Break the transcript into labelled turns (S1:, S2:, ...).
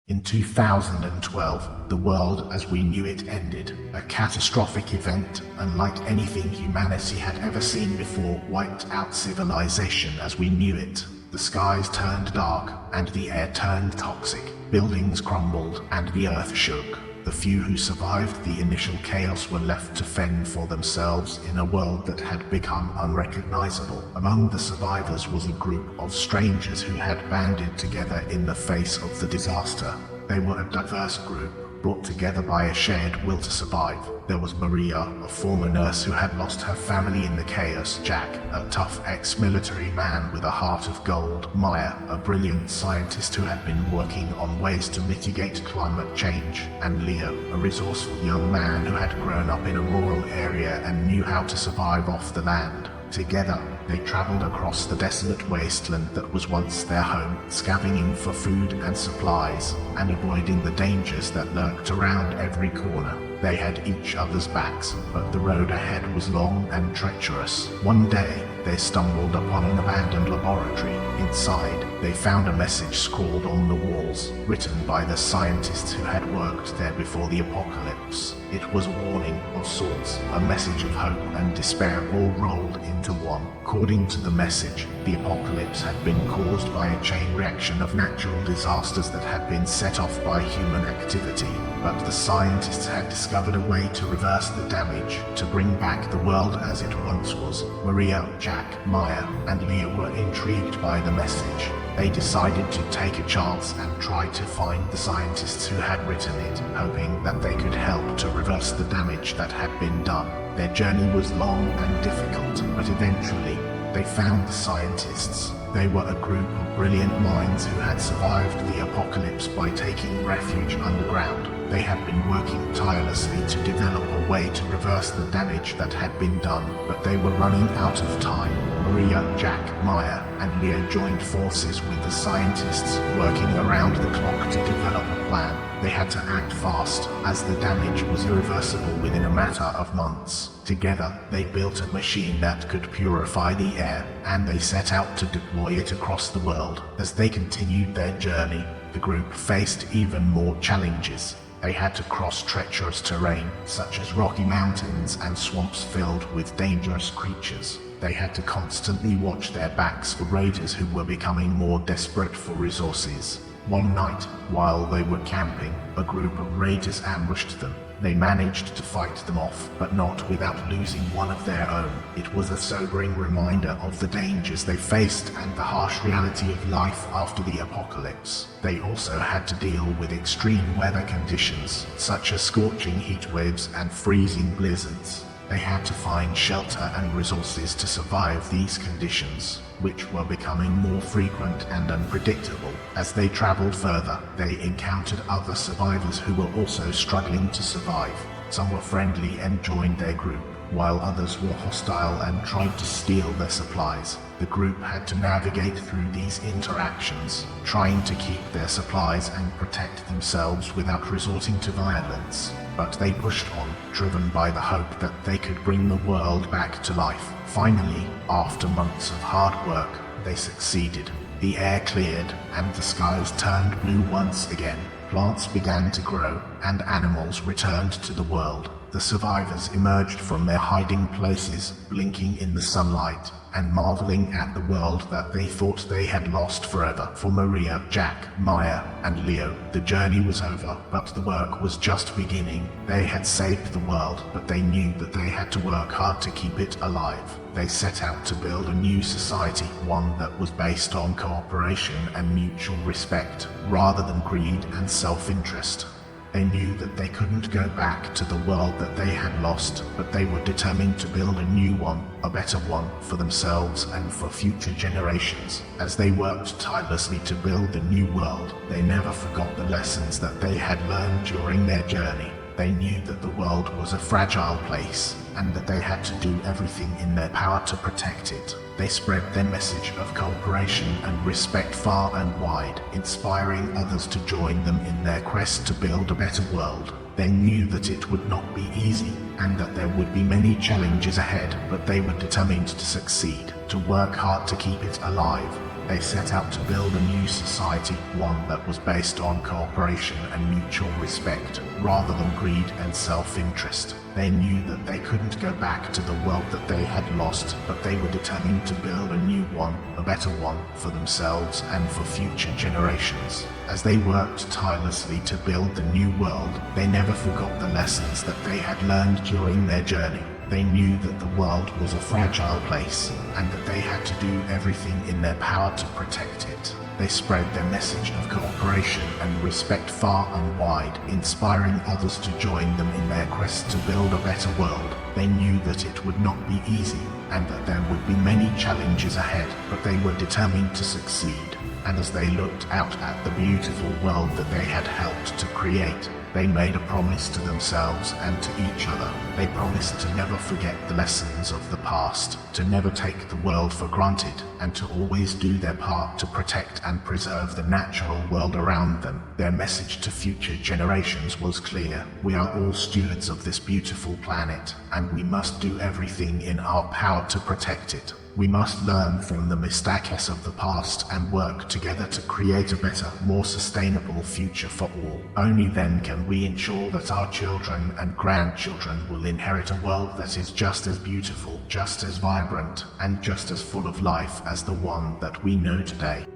S1: In 2012, the world as we knew it ended. A catastrophic event, unlike anything humanity had ever seen before, wiped out civilization as we knew it. The skies turned dark, and the air turned toxic. Buildings crumbled, and the earth shook. The few who survived the initial chaos were left to fend for themselves in a world that had become unrecognizable. Among the survivors was a group of strangers who had banded together in the face of the disaster. They were a diverse group, brought together by a shared will to survive. There was Maria, a former nurse who had lost her family in the chaos, Jack, a tough ex-military man with a heart of gold, Maya, a brilliant scientist who had been working on ways to mitigate climate change, and Leo, a resourceful young man who had grown up in a rural area and knew how to survive off the land. Together, they traveled across the desolate wasteland that was once their home, scavenging for food and supplies, and avoiding the dangers that lurked around every corner. They had each other's backs, but the road ahead was long and treacherous. One day, they stumbled upon an abandoned laboratory. Inside, they found a message scrawled on the walls, written by the scientists who had worked there before the apocalypse. It was a warning of sorts, a message of hope and despair all rolled into one. According to the message, the apocalypse had been caused by a chain reaction of natural disasters that had been set off by human activity. But the scientists had discovered a way to reverse the damage, to bring back the world as it once was. Maria, Jack, Maya, and Leah were intrigued by the message. They decided to take a chance and try to find the scientists who had written it, hoping that they could help to reverse the damage that had been done. Their journey was long and difficult, but eventually, they found the scientists. They were a group of brilliant minds who had survived the apocalypse by taking refuge underground. They had been working tirelessly to develop a way to reverse the damage that had been done, but they were running out of time. Maria, Jack, Maya, and Leo joined forces with the scientists, working around the clock to develop a plan. They had to act fast, as the damage was irreversible within a matter of months. Together, they built a machine that could purify the air, and they set out to deploy it across the world. As they continued their journey, the group faced even more challenges. They had to cross treacherous terrain, such as rocky mountains and swamps filled with dangerous creatures. They had to constantly watch their backs for raiders who were becoming more desperate for resources. One night, while they were camping, a group of raiders ambushed them. They managed to fight them off, but not without losing one of their own. It was a sobering reminder of the dangers they faced and the harsh reality of life after the apocalypse. They also had to deal with extreme weather conditions, such as scorching heat waves and freezing blizzards. They had to find shelter and resources to survive these conditions, which were becoming more frequent and unpredictable. As they traveled further, they encountered other survivors who were also struggling to survive. Some were friendly and joined their group, while others were hostile and tried to steal their supplies. The group had to navigate through these interactions, trying to keep their supplies and protect themselves without resorting to violence. But they pushed on, driven by the hope that they could bring the world back to life. Finally, after months of hard work, they succeeded. The air cleared, and the skies turned blue once again. Plants began to grow, and animals returned to the world. The survivors emerged from their hiding places, blinking in the sunlight, and marveling at the world that they thought they had lost forever. For Maria, Jack, Maya, and Leo, the journey was over, but the work was just beginning. They had saved the world, but they knew that they had to work hard to keep it alive. They set out to build a new society, one that was based on cooperation and mutual respect, rather than greed and self-interest. They knew that they couldn't go back to the world that they had lost, but they were determined to build a new one, a better one, for themselves and for future generations. As they worked tirelessly to build the new world, they never forgot the lessons that they had learned during their journey. They knew that the world was a fragile place, and that they had to do everything in their power to protect it. They spread their message of cooperation and respect far and wide, inspiring others to join them in their quest to build a better world. They knew that it would not be easy, and that there would be many challenges ahead, but they were determined to succeed, to work hard to keep it alive. They set out to build a new society, one that was based on cooperation and mutual respect, rather than greed and self-interest. They knew that they couldn't go back to the world that they had lost, but they were determined to build a new one, a better one, for themselves and for future generations. As they worked tirelessly to build the new world, they never forgot the lessons that they had learned during their journey. They knew that the world was a fragile place, and that they had to do everything in their power to protect it. They spread their message of cooperation and respect far and wide, inspiring others to join them in their quest to build a better world. They knew that it would not be easy, and that there would be many challenges ahead, but they were determined to succeed. And as they looked out at the beautiful world that they had helped to create, they made a promise to themselves and to each other. They promised to never forget the lessons of the past, to never take the world for granted, and to always do their part to protect and preserve the natural world around them. Their message to future generations was clear. We are all stewards of this beautiful planet, and we must do everything in our power to protect it. We must learn from the mistakes of the past and work together to create a better, more sustainable future for all. Only then can we ensure that our children and grandchildren will inherit a world that is just as beautiful, just as vibrant, and just as full of life as the one that we know today.